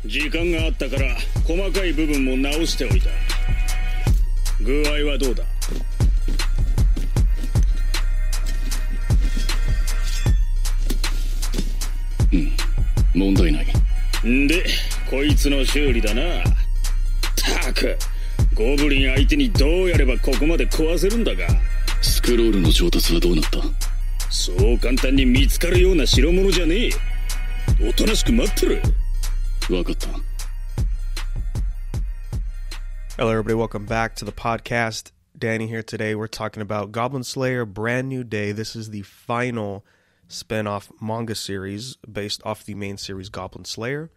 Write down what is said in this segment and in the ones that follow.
時間があったから細かい部分も直しておいた。具合はどうだ？問題ない。で、こいつの修理だな。たく、ゴブリン相手にどうやればここまで壊せるんだか。スクロールの調達はどうなった？そう簡単に見つかるような代物じゃねえ。おとなしく待ってる。わかった。Hello, everybody. Welcome back to the podcast. Danny here today. We're talking about Goblin Slayer, Brand New Day. This is the final spin-off manga series based off the main series Goblin Slayer.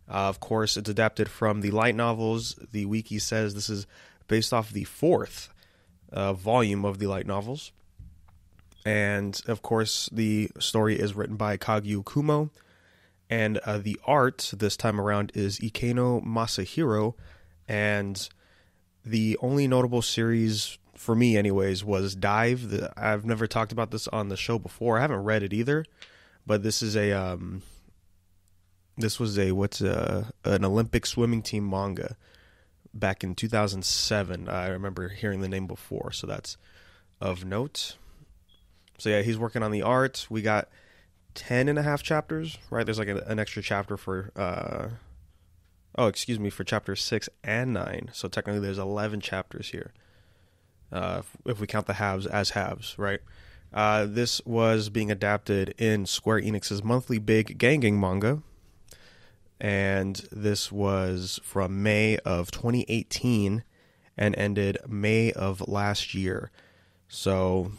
Of course, it's adapted from the light novels. The wiki says this is based off the fourth volume of the light novels. And, of course, the story is written by Kagyu Kumo. And the art this time around is Ikeno Masahiro. And the only notable series, for me anyways, was Dive. I've never talked about this on the show before. I haven't read it either. But this is an Olympic swimming team manga back in 2007. I remember hearing the name before, so that's of note. So yeah, he's working on the art. We got 10 and a half chapters, right? There's like an extra chapter for, for chapter 6 and 9. So technically there's 11 chapters here, if we count the halves as halves, right? This was being adapted in Square Enix's monthly big Gang manga. And this was from May of 2018 and ended May of last year. So,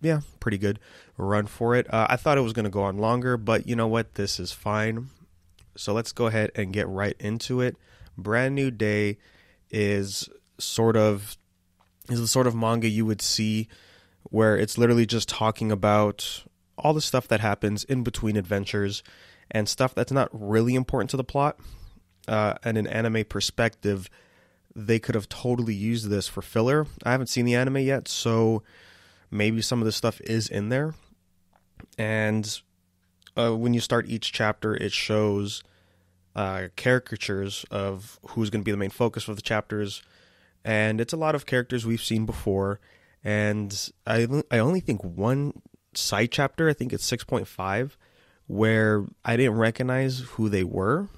yeah, pretty good run for it. I thought it was going to go on longer, but you know what? This is fine. So let's go ahead and get right into it. Brand New Day is the sort of manga you would see where it's literally just talking about all the stuff that happens in between adventures and stuff that's not really important to the plot. And an anime perspective, they could have totally used this for filler. I haven't seen the anime yet, so maybe some of the stuff is in there. And when you start each chapter, it shows caricatures of who's going to be the main focus of the chapters. And it's a lot of characters we've seen before. And I only think one side chapter, I think it's 6.5, where I didn't recognize who they were.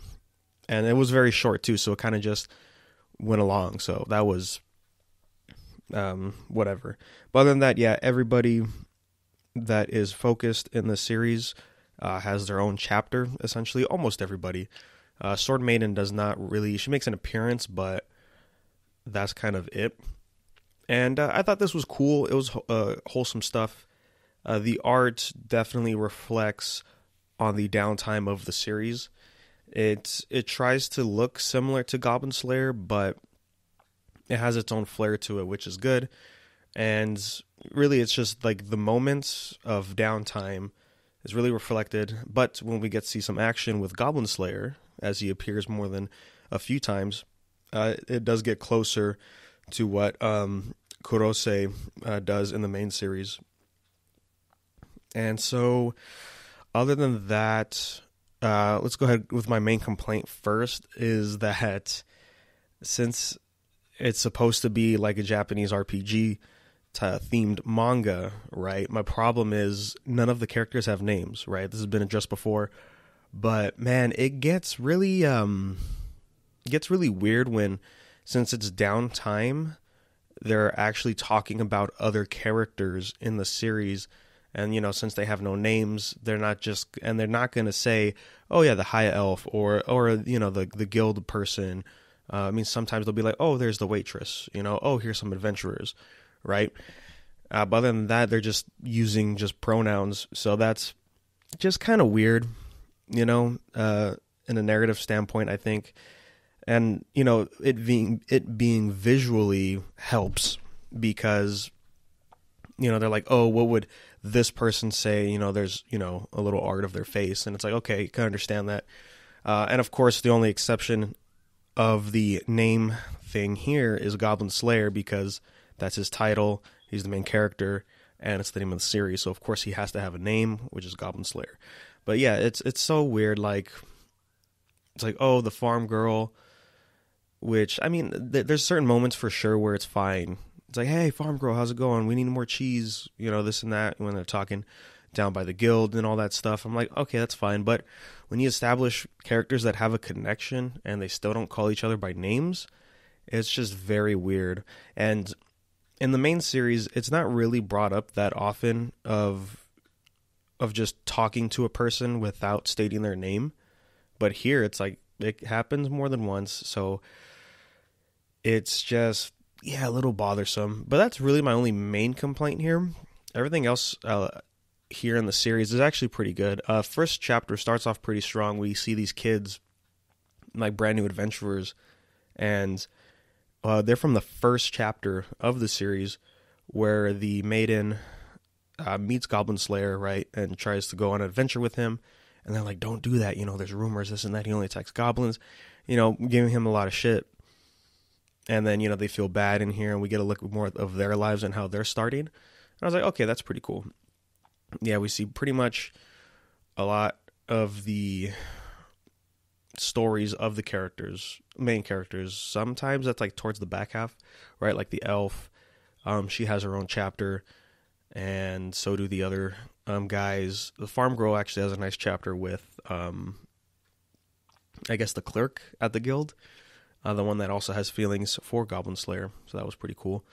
And it was very short too, so it kind of just went along. So that was whatever. But other than that, yeah, everybody that is focused in the series has their own chapter, essentially. Almost everybody. Sword Maiden does not really... She makes an appearance, but that's kind of it. And I thought this was cool. It was wholesome stuff. The art definitely reflects on the downtime of the series. It tries to look similar to Goblin Slayer, but it has its own flair to it, which is good. And really, it's just like the moments of downtime is really reflected. But when we get to see some action with Goblin Slayer, as he appears more than a few times, it does get closer to what Kurose does in the main series. And so, other than that, let's go ahead with my main complaint first, is that since it's supposed to be like a Japanese RPG themed manga, right? My problem is none of the characters have names, right? This has been addressed before, but man, it gets really weird when, since it's downtime, they're actually talking about other characters in the series. And, you know, since they have no names, they're not going to say, oh yeah, the high elf or, you know, the guild person. I mean, sometimes they'll be like, oh, there's the waitress, you know, oh, here's some adventurers, right? But other than that, they're just using just pronouns. So that's just kind of weird, you know, in a narrative standpoint, I think. And, you know, it being visually helps because, you know, they're like, oh, what would this person say? You know, there's, you know, a little art of their face. And it's like, okay, you can understand that. And of course, the only exception of the name thing here is Goblin Slayer because that's his title. He's the main character and it's the name of the series. So, of course, he has to have a name, which is Goblin Slayer. But yeah, it's so weird. Like, It's like, oh, the farm girl, which, I mean, there's certain moments for sure where it's fine. It's like, hey, farm girl, how's it going? We need more cheese, this and that, when they're talking down by the guild and all that stuff. I'm like, okay, that's fine. But when you establish characters that have a connection and they still don't call each other by names, it's just very weird. And in the main series, it's not really brought up that often of just talking to a person without stating their name. But here, it's like, it happens more than once. So it's just, a little bothersome. But that's really my only main complaint here. Everything else here in the series is actually pretty good. First chapter starts off pretty strong. We see these kids, like brand new adventurers, and they're from the first chapter of the series, where the maiden meets Goblin Slayer, right, and tries to go on an adventure with him. And they're like, don't do that. There's rumors, this and that. He only attacks goblins, giving him a lot of shit. And then, they feel bad in here, and we get a look more of their lives and how they're starting. And I was like, okay, that's pretty cool. Yeah, we see pretty much a lot of the stories of the characters, main characters. Sometimes that's like towards the back half, right? Like the elf, she has her own chapter, and so do the other guys. The farm girl actually has a nice chapter with, I guess, the clerk at the guild, the one that also has feelings for Goblin Slayer. So that was pretty cool.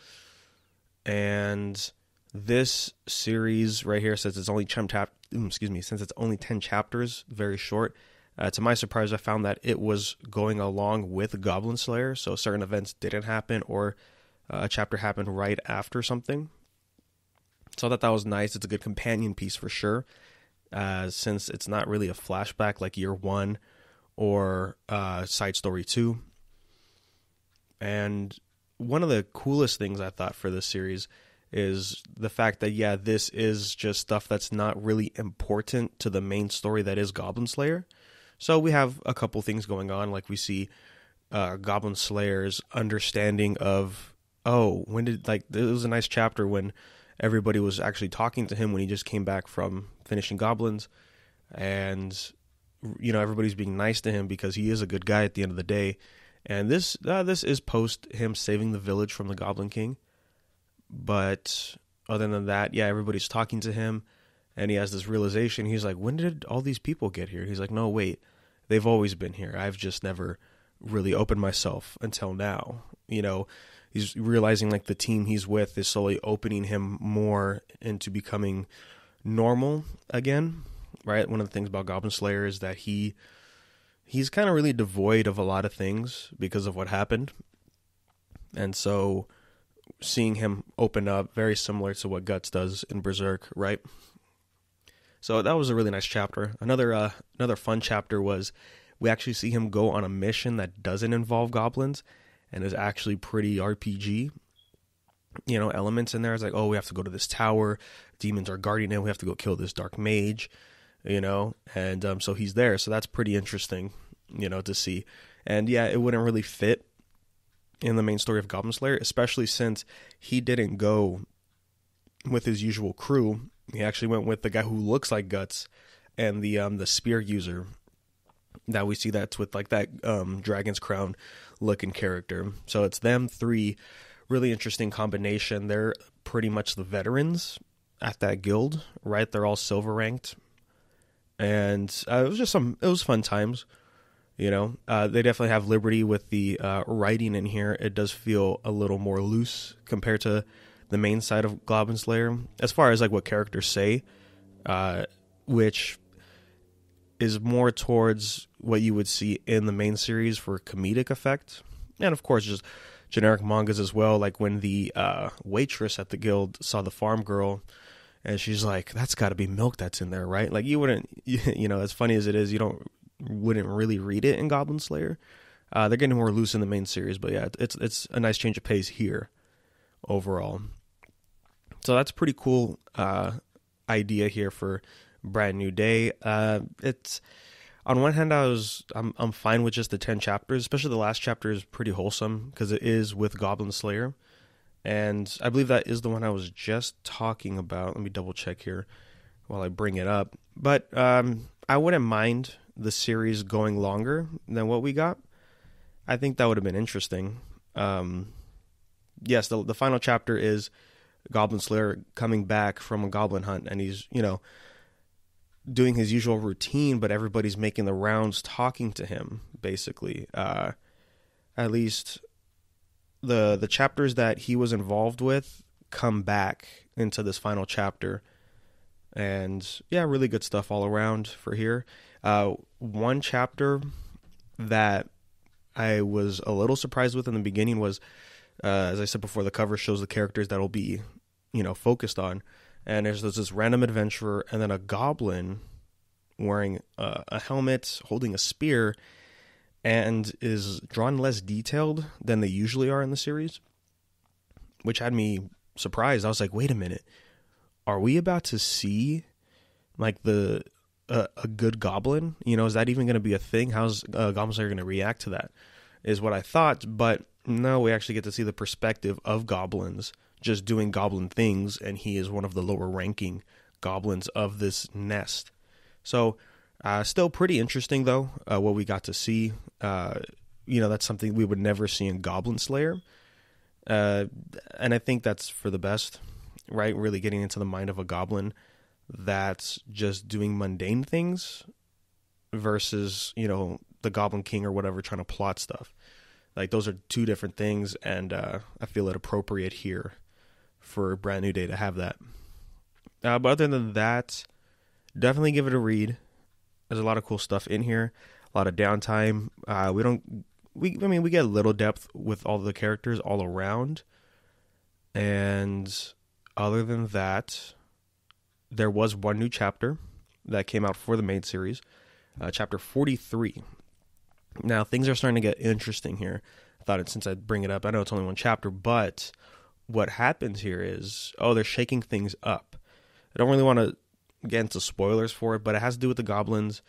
And this series right here, since it's only 10 chapters, very short. To my surprise, I found that it was going along with Goblin Slayer, so certain events didn't happen, or a chapter happened right after something. So I thought that was nice. It's a good companion piece for sure, since it's not really a flashback like Year 1 or Side Story 2. And one of the coolest things I thought for this series is the fact that, this is just stuff that's not really important to the main story that is Goblin Slayer. So we have a couple things going on, like we see Goblin Slayer's understanding of, it was a nice chapter when everybody was actually talking to him when he just came back from finishing goblins, and everybody's being nice to him because he is a good guy at the end of the day. And this is post him saving the village from the Goblin King. But other than that, everybody's talking to him, and he has this realization. He's like, when did all these people get here? He's like, no, wait, they've always been here. I've just never really opened myself until now. He's realizing like the team he's with is slowly opening him more into becoming normal again, right? One of the things about Goblin Slayer is that he's kind of really devoid of a lot of things because of what happened. And so seeing him open up, very similar to what Guts does in Berserk, right? So that was a really nice chapter. Another fun chapter was we actually see him go on a mission that doesn't involve goblins and is actually pretty RPG, elements in there. It's like, we have to go to this tower. Demons are guarding it. We have to go kill this dark mage, and so he's there. So that's pretty interesting, to see. And it wouldn't really fit in the main story of Goblin Slayer, especially since he didn't go with his usual crew. He actually went with the guy who looks like Guts and the spear user that we see that's with like that Dragon's Crown looking character. So it's them three, really interesting combination. They're pretty much the veterans at that guild, right? They're all silver ranked, and it was fun times. They definitely have liberty with the writing in here. It does feel a little more loose compared to the main side of Goblin Slayer, as far as like what characters say, which is more towards what you would see in the main series for comedic effect, and of course just generic mangas as well. Like when the waitress at the guild saw the farm girl, and she's like, "That's got to be milk that's in there, right?" Like you wouldn't, as funny as it is, wouldn't really read it in Goblin Slayer. They're getting more loose in the main series, but it's a nice change of pace here overall. So that's a pretty cool idea here for Brand New Day. It's on one hand, I'm fine with just the 10 chapters, especially the last chapter is pretty wholesome because it is with Goblin Slayer, and I believe that is the one I was just talking about. Let me double check here while I bring it up. But I wouldn't mind the series going longer than what we got, I think that would have been interesting. Yes, the final chapter is Goblin Slayer coming back from a goblin hunt, and he's, doing his usual routine, but everybody's making the rounds talking to him, basically. At least the chapters that he was involved with come back into this final chapter. And yeah, really good stuff all around for here. One chapter that I was a little surprised with in the beginning was, as I said before, the cover shows the characters that'll be, focused on. And there's this random adventurer and then a goblin wearing a helmet, holding a spear, and is drawn less detailed than they usually are in the series, which had me surprised. I was like, wait a minute. Are we about to see like a good goblin? Is that even going to be a thing? How's Goblin Slayer going to react to that? Is what I thought, but no, we actually get to see the perspective of goblins just doing goblin things, and he is one of the lower ranking goblins of this nest. So still pretty interesting though, what we got to see. That's something we would never see in Goblin Slayer. And I think that's for the best, right? Really getting into the mind of a goblin that's just doing mundane things versus, the Goblin King or whatever trying to plot stuff. Like, those are two different things, and I feel it appropriate here for Brand New Day to have that. But other than that, definitely give it a read. There's a lot of cool stuff in here, a lot of downtime. We get a little depth with all the characters all around. And other than that, there was one new chapter that came out for the main series, chapter 43. Now, things are starting to get interesting here. I thought since I'd bring it up, I know it's only one chapter, but what happens here is, they're shaking things up. I don't really want to get into spoilers for it, but it has to do with the goblins.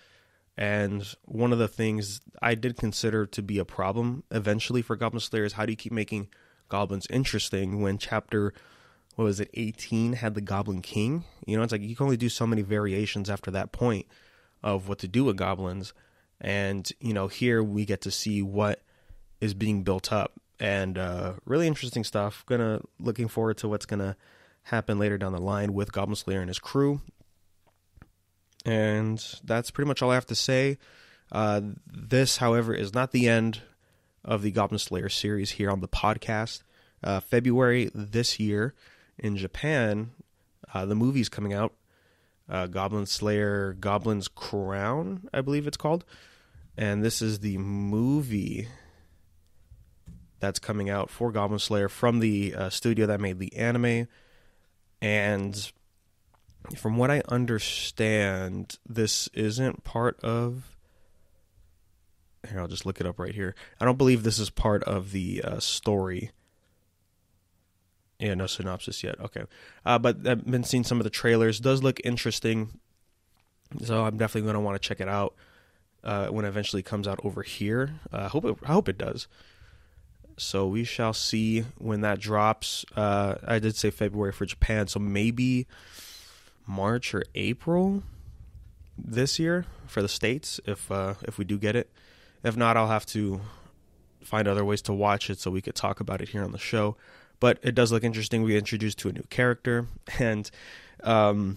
And one of the things I did consider to be a problem eventually for Goblin Slayer is, how do you keep making goblins interesting when chapter 18 had the Goblin King? It's like you can only do so many variations after that point of what to do with goblins. And, here we get to see what is being built up, and really interesting stuff. Looking forward to what's going to happen later down the line with Goblin Slayer and his crew. And that's pretty much all I have to say. This, however, is not the end of the Goblin Slayer series here on the podcast. February this year in Japan, the movie's coming out. Goblin Slayer, Goblin's Crown, I believe it's called. And this is the movie that's coming out for Goblin Slayer from the studio that made the anime. And from what I understand, this isn't part of... Here, I'll just look it up right here. I don't believe this is part of the story. Yeah, no synopsis yet. Okay. But I've been seeing some of the trailers. It does look interesting. So I'm definitely going to want to check it out when it eventually comes out over here. I hope it does. So we shall see when that drops. I did say February for Japan, so maybe March or April this year for the States, if we do get it. If not, I'll have to find other ways to watch it so we could talk about it here on the show. But it does look interesting. We get introduced to a new character. And, the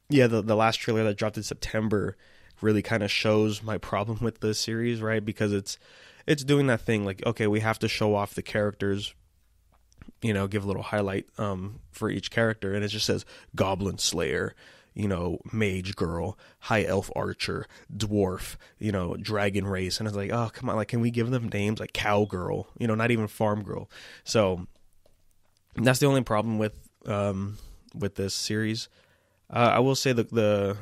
last trailer that dropped in September really kind of shows my problem with this series, right? Because it's doing that thing like, okay, we have to show off the characters, give a little highlight for each character. And it just says Goblin Slayer, mage girl, high elf archer, dwarf, dragon race. And it's like, oh, come on. Like, can we give them names like cowgirl, not even farm girl. So that's the only problem with this series. I will say that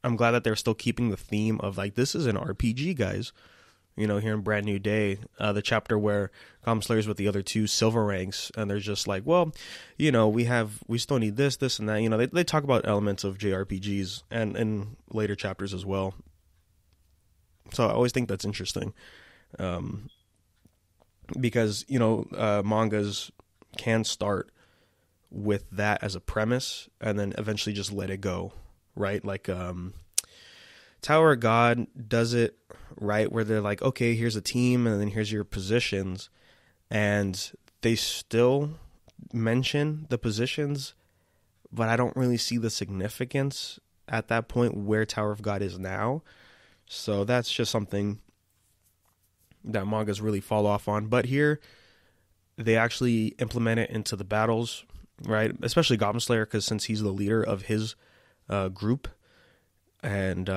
I'm glad that they're still keeping the theme of like, this is an RPG, guys. Here in Brand New Day, the chapter where Goblin Slayer's with the other two silver ranks, and they're just like, well, we still need this, and that. They talk about elements of JRPGs and in later chapters as well. So I always think that's interesting, because mangas can start with that as a premise and then eventually just let it go, right? Like Tower of God does it right where they're like, okay, here's a team and then here's your positions, and they still mention the positions, but I don't really see the significance at that point where Tower of God is now. So that's just something that mangas really fall off on. But here, they actually implement it into the battles, right? Especially Goblin Slayer, because since he's the leader of his group, and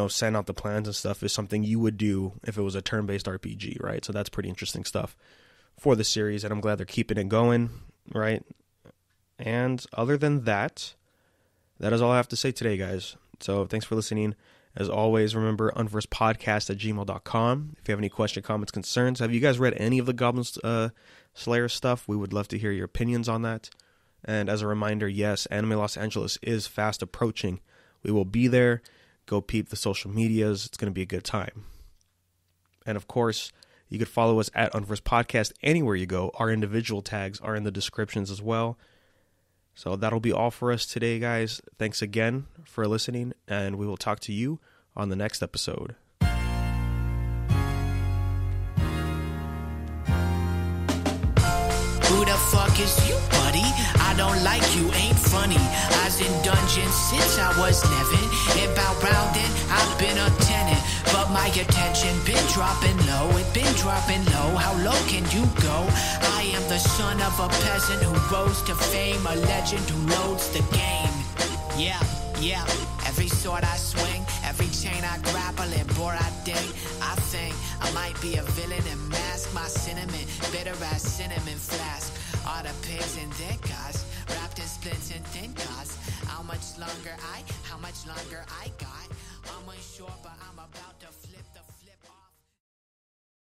send out the plans and stuff is something you would do if it was a turn-based RPG, right? So that's pretty interesting stuff for the series, and I'm glad they're keeping it going, right? And other than that, that is all I have to say today, guys. So thanks for listening. As always, remember unversedpodcast@gmail.com. If you have any questions, comments, concerns, have you guys read any of the Goblin Slayer stuff? We would love to hear your opinions on that. And as a reminder, yes, Anime Los Angeles is fast approaching. We will be there. Go peep the social medias. It's going to be a good time. And of course, you could follow us at Unversed Podcast anywhere you go. Our individual tags are in the descriptions as well. So that'll be all for us today, guys. Thanks again for listening, and we will talk to you on the next episode. Who the fuck is you, buddy? I don't like you, ain't funny. I was in dungeons since I was 11. About rounding, I've been a tenant. But my attention been dropping low. It been dropping low. How low can you go? I am the son of a peasant who rose to fame. A legend who loads the game. Yeah. Every sword I swing, every chain I grapple, and bore I ding. I think I might be a villain and mask my cinnamon, bitter as cinnamon flask. All the pigs and their guys, wrapped in splints and thin gauze. How much longer I got? I'm unsure, but